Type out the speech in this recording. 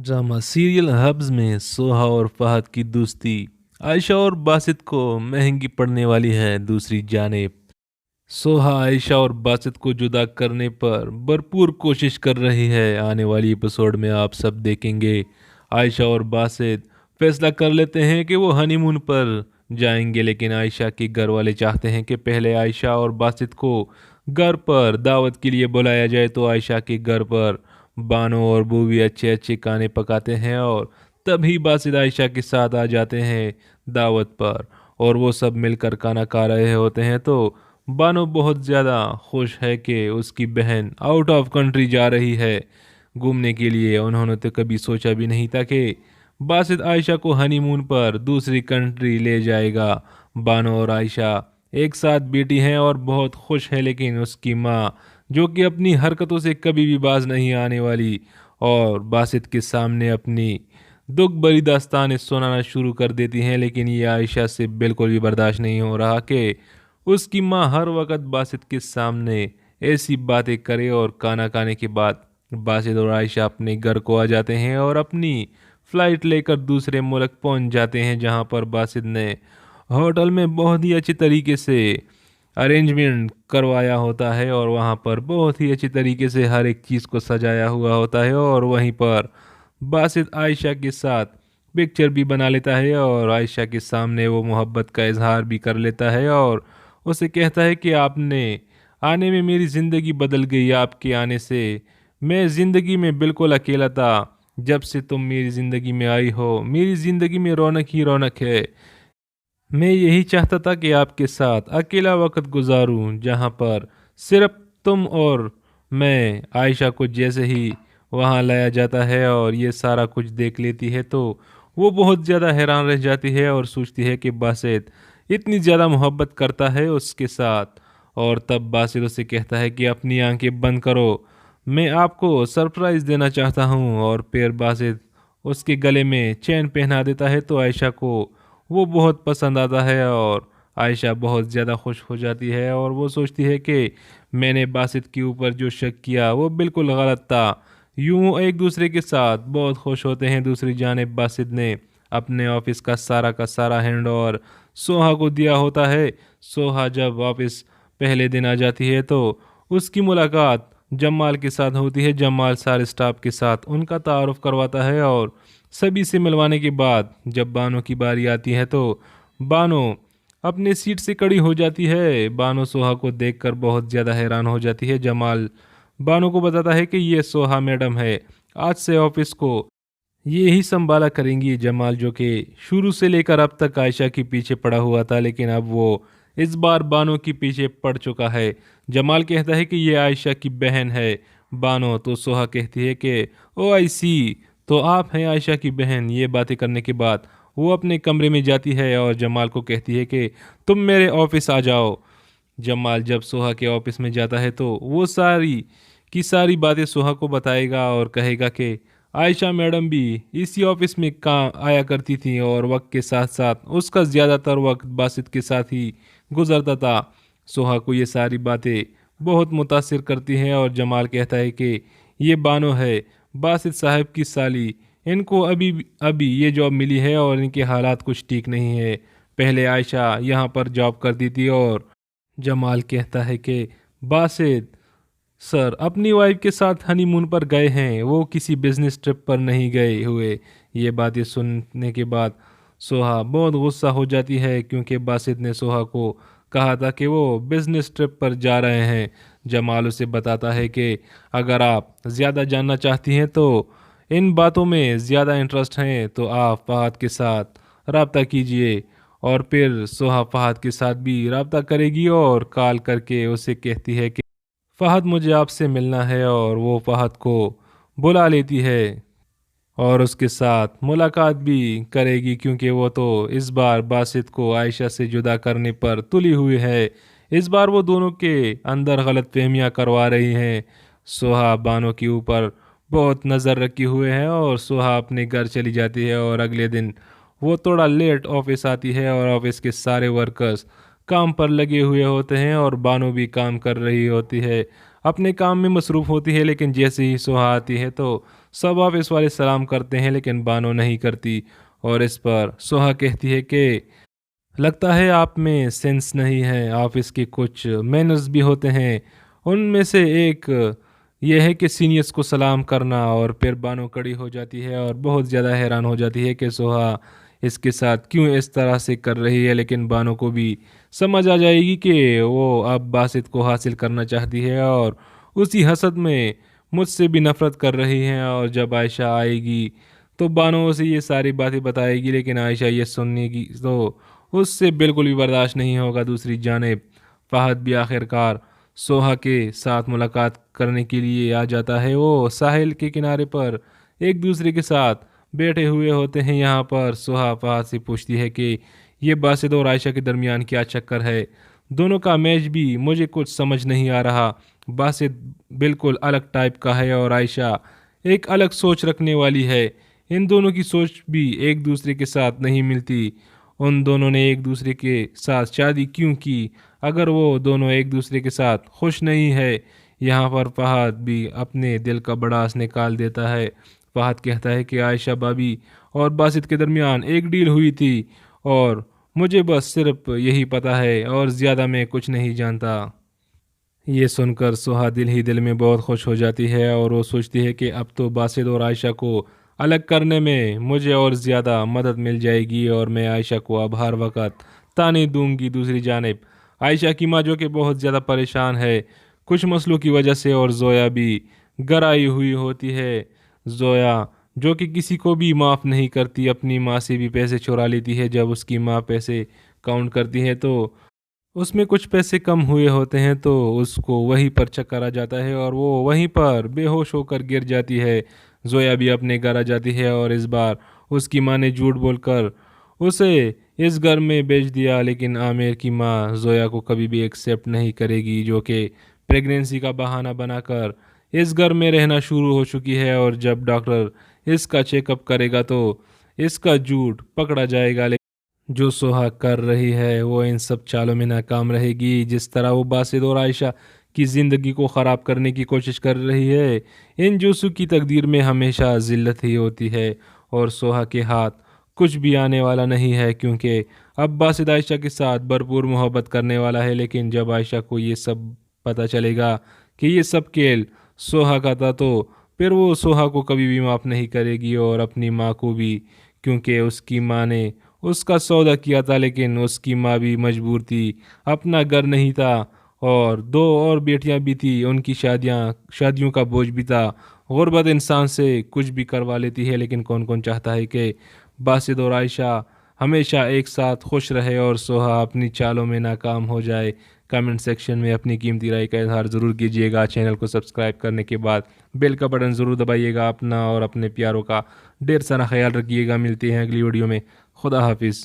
Drama serial hubs में सोहा और फहद की दोस्ती आयशा और बासित को महंगी पड़ने वाली है। दूसरी जानिब सोहा आयशा और बासित को जुदा करने पर भरपूर कोशिश कर रही है। आने वाली एपिसोड में आप सब देखेंगे आयशा और बासित फैसला कर लेते हैं कि वो हनीमून पर जाएंगे, लेकिन आयशा के घर वाले चाहते हैं कि पहले आयशा और बासित को घर पर दावत के लिए बुलाया जाए। तो आयशा के घर पर बानो और बूवी अच्छे अच्छे खाने पकाते हैं और तभी बासित आयशा के साथ आ जाते हैं दावत पर और वो सब मिलकर खाना खा रहे होते हैं। तो बानो बहुत ज़्यादा खुश है कि उसकी बहन आउट ऑफ कंट्री जा रही है घूमने के लिए। उन्होंने तो कभी सोचा भी नहीं था कि बासित आयशा को हनीमून पर दूसरी कंट्री ले जाएगा। बानो और आयशा एक साथ बेटी हैं और बहुत खुश है, लेकिन उसकी माँ जो कि अपनी हरकतों से कभी भी बाज नहीं आने वाली और बासित के सामने अपनी दुख भरी दास्तानें सुनाना शुरू कर देती हैं। लेकिन ये आयशा से बिल्कुल भी बर्दाश्त नहीं हो रहा कि उसकी माँ हर वक्त बासित के सामने ऐसी बातें करे। और खाना खाने के बाद बासित और आयशा अपने घर को आ जाते हैं और अपनी फ़्लाइट लेकर दूसरे मुल्क पहुंच जाते हैं, जहां पर बासित ने होटल में बहुत ही अच्छी तरीके से अरेंजमेंट करवाया होता है और वहाँ पर बहुत ही अच्छी तरीके से हर एक चीज़ को सजाया हुआ होता है। और वहीं पर बासित आयशा के साथ पिक्चर भी बना लेता है और आयशा के सामने वो मोहब्बत का इजहार भी कर लेता है और उसे कहता है कि आपने आने में मेरी ज़िंदगी बदल गई। आपके आने से मैं ज़िंदगी में बिल्कुल अकेला था। जब से तुम मेरी ज़िंदगी में आई हो मेरी ज़िंदगी में रौनक ही रौनक है। मैं यही चाहता था कि आपके साथ अकेला वक्त गुजारूं, जहां पर सिर्फ तुम और मैं। आयशा को जैसे ही वहां लाया जाता है और ये सारा कुछ देख लेती है तो वो बहुत ज़्यादा हैरान रह जाती है और सोचती है कि बासित इतनी ज़्यादा मोहब्बत करता है उसके साथ। और तब बासित उसे कहता है कि अपनी आंखें बंद करो, मैं आपको सरप्राइज़ देना चाहता हूँ। और फिर बासित उसके गले में चैन पहना देता है तो आयशा को वो बहुत पसंद आता है और आयशा बहुत ज़्यादा खुश हो जाती है और वो सोचती है कि मैंने बासित के ऊपर जो शक किया वो बिल्कुल गलत था। यूं एक दूसरे के साथ बहुत खुश होते हैं। दूसरी जानिब बासित ने अपने ऑफिस का सारा हैंड और सोहा को दिया होता है। सोहा जब वापस पहले दिन आ जाती है तो उसकी मुलाकात जमाल के साथ होती है। जमाल सारे स्टाफ के साथ उनका तारुफ करवाता है और सभी से मिलवाने के बाद जब बानो की बारी आती है तो बानो अपने सीट से खड़ी हो जाती है। बानो सोहा को देखकर बहुत ज़्यादा हैरान हो जाती है। जमाल बानो को बताता है कि ये सोहा मैडम है, आज से ऑफिस को ये ही संभाला करेंगी। जमाल जो कि शुरू से लेकर अब तक आयशा के पीछे पड़ा हुआ था, लेकिन अब वो इस बार बानो के पीछे पड़ चुका है। जमाल कहता है कि ये आयशा की बहन है। बानो तो सोहा कहती है कि ओ आई सी, तो आप हैं आयशा की बहन। ये बातें करने के बाद वो अपने कमरे में जाती है और जमाल को कहती है कि तुम मेरे ऑफिस आ जाओ। जमाल जब सोहा के ऑफिस में जाता है तो वो सारी की सारी बातें सोहा को बताएगा और कहेगा कि आयशा मैडम भी इसी ऑफिस में काम आया करती थी और वक्त के साथ साथ उसका ज़्यादातर वक्त बासित के साथ ही गुजरता था। सोहा को ये सारी बातें बहुत मुतासिर करती हैं और जमाल कहता है कि ये बानो है, बासित साहब की साली। इनको अभी अभी ये जॉब मिली है और इनके हालात कुछ ठीक नहीं है। पहले आयशा यहाँ पर जॉब करती थी। और जमाल कहता है कि बासित सर अपनी वाइफ के साथ हनीमून पर गए हैं, वो किसी बिजनेस ट्रिप पर नहीं गए हुए। ये बातें सुनने के बाद सोहा बहुत गुस्सा हो जाती है, क्योंकि बासित ने सोहा को कहा था कि वो बिजनेस ट्रिप पर जा रहे हैं। जमाल उसे बताता है कि अगर आप ज़्यादा जानना चाहती हैं तो इन बातों में ज़्यादा इंटरेस्ट हैं तो आप फहद के साथ रब्ता कीजिए। और फिर सोहा फहद के साथ भी रब्ता करेगी और कॉल करके उसे कहती है कि फहद मुझे आपसे मिलना है। और वो फहद को बुला लेती है और उसके साथ मुलाकात भी करेगी, क्योंकि वो तो इस बार बासित को आयशा से जुदा करने पर तुली हुई है। इस बार वो दोनों के अंदर गलत फहमियाँ करवा रही हैं। सोहा बानो के ऊपर बहुत नज़र रखे हुए हैं और सोहा अपने घर चली जाती है। और अगले दिन वो थोड़ा लेट ऑफिस आती है और ऑफिस के सारे वर्कर्स काम पर लगे हुए होते हैं और बानो भी काम कर रही होती है, अपने काम में मसरूफ़ होती है। लेकिन जैसे ही सोहा आती है तो सब ऑफिस वाले सलाम करते हैं लेकिन बानो नहीं करती। और इस पर सोहा कहती है कि लगता है आप में सेंस नहीं है, ऑफिस के कुछ मैनर्स भी होते हैं। उनमें से एक यह है कि सीनियर्स को सलाम करना। और फिर बानो कड़ी हो जाती है और बहुत ज़्यादा हैरान हो जाती है कि सोहा इसके साथ क्यों इस तरह से कर रही है। लेकिन बानो को भी समझ आ जाएगी कि वो अब बासित को हासिल करना चाहती है और उसी हसद में मुझसे भी नफरत कर रही है। और जब आयशा आएगी तो बानो उसे ये सारी बातें बताएगी, लेकिन आयशा ये सुनने की तो उससे बिल्कुल भी बर्दाश्त नहीं होगा। दूसरी जानिब फहद भी आखिरकार सोहा के साथ मुलाकात करने के लिए आ जाता है। वो साहिल के किनारे पर एक दूसरे के साथ बैठे हुए होते हैं। यहाँ पर सोहा फहद से पूछती है कि ये बासित और आयशा के दरमियान क्या चक्कर है। दोनों का मैच भी मुझे कुछ समझ नहीं आ रहा। बासित बिल्कुल अलग टाइप का है और आयशा एक अलग सोच रखने वाली है। इन दोनों की सोच भी एक दूसरे के साथ नहीं मिलती। उन दोनों ने एक दूसरे के साथ शादी क्यों की अगर वो दोनों एक दूसरे के साथ खुश नहीं है। यहाँ पर फहद भी अपने दिल का बड़ास निकाल देता है। फहद कहता है कि आयशा भाभी और बासित के दरमियान एक डील हुई थी और मुझे बस सिर्फ यही पता है और ज़्यादा मैं कुछ नहीं जानता। ये सुनकर सुहा दिल ही दिल में बहुत खुश हो जाती है और वो सोचती है कि अब तो बासित और आयशा को अलग करने में मुझे और ज़्यादा मदद मिल जाएगी और मैं आयशा को अब हर वक्त ताने दूंगी। दूसरी जानिब आयशा की माँ जो कि बहुत ज़्यादा परेशान है कुछ मसलों की वजह से, और जोया भी घर आई हुई होती है। जोया जो कि किसी को भी माफ़ नहीं करती, अपनी माँ से भी पैसे चुरा लेती है। जब उसकी माँ पैसे काउंट करती है तो उसमें कुछ पैसे कम हुए होते हैं तो उसको वहीं पर चक्कर आ जाता है और वो वहीं पर बेहोश होकर गिर जाती है। जोया भी अपने घर आ जाती है और इस बार उसकी माँ ने झूठ बोलकर उसे इस घर में बेच दिया। लेकिन आमिर की माँ जोया को कभी भी एक्सेप्ट नहीं करेगी, जो कि प्रेगनेंसी का बहाना बनाकर इस घर में रहना शुरू हो चुकी है। और जब डॉक्टर इसका चेकअप करेगा तो इसका झूठ पकड़ा जाएगा। जो सुहाग कर रही है वो इन सब चालों में नाकाम रहेगी। जिस तरह वो बासित और आयशा की ज़िंदगी को ख़राब करने की कोशिश कर रही है, इन जूसू की तकदीर में हमेशा ज़िल्लत ही होती है और सोहा के हाथ कुछ भी आने वाला नहीं है, क्योंकि अब बासित आयशा के साथ भरपूर मोहब्बत करने वाला है। लेकिन जब आयशा को ये सब पता चलेगा कि ये सब खेल सोहा का था तो फिर वो सोहा को कभी भी माफ़ नहीं करेगी और अपनी माँ को भी, क्योंकि उसकी माँ ने उसका सौदा किया था। लेकिन उसकी माँ भी मजबूर थी, अपना घर नहीं था और दो और बेटियां भी थी, उनकी शादियों का बोझ भी था। गुर्बत इंसान से कुछ भी करवा लेती है, लेकिन कौन कौन चाहता है कि बासित और आयशा हमेशा एक साथ खुश रहे और सोहा अपनी चालों में नाकाम हो जाए। कमेंट सेक्शन में अपनी कीमती राय का इजहार ज़रूर कीजिएगा। चैनल को सब्सक्राइब करने के बाद बेल का बटन ज़रूर दबाइएगा। अपना और अपने प्यारों का ढेर सारा ख्याल रखिएगा। मिलते हैं अगली वीडियो में। खुदा हाफिज़।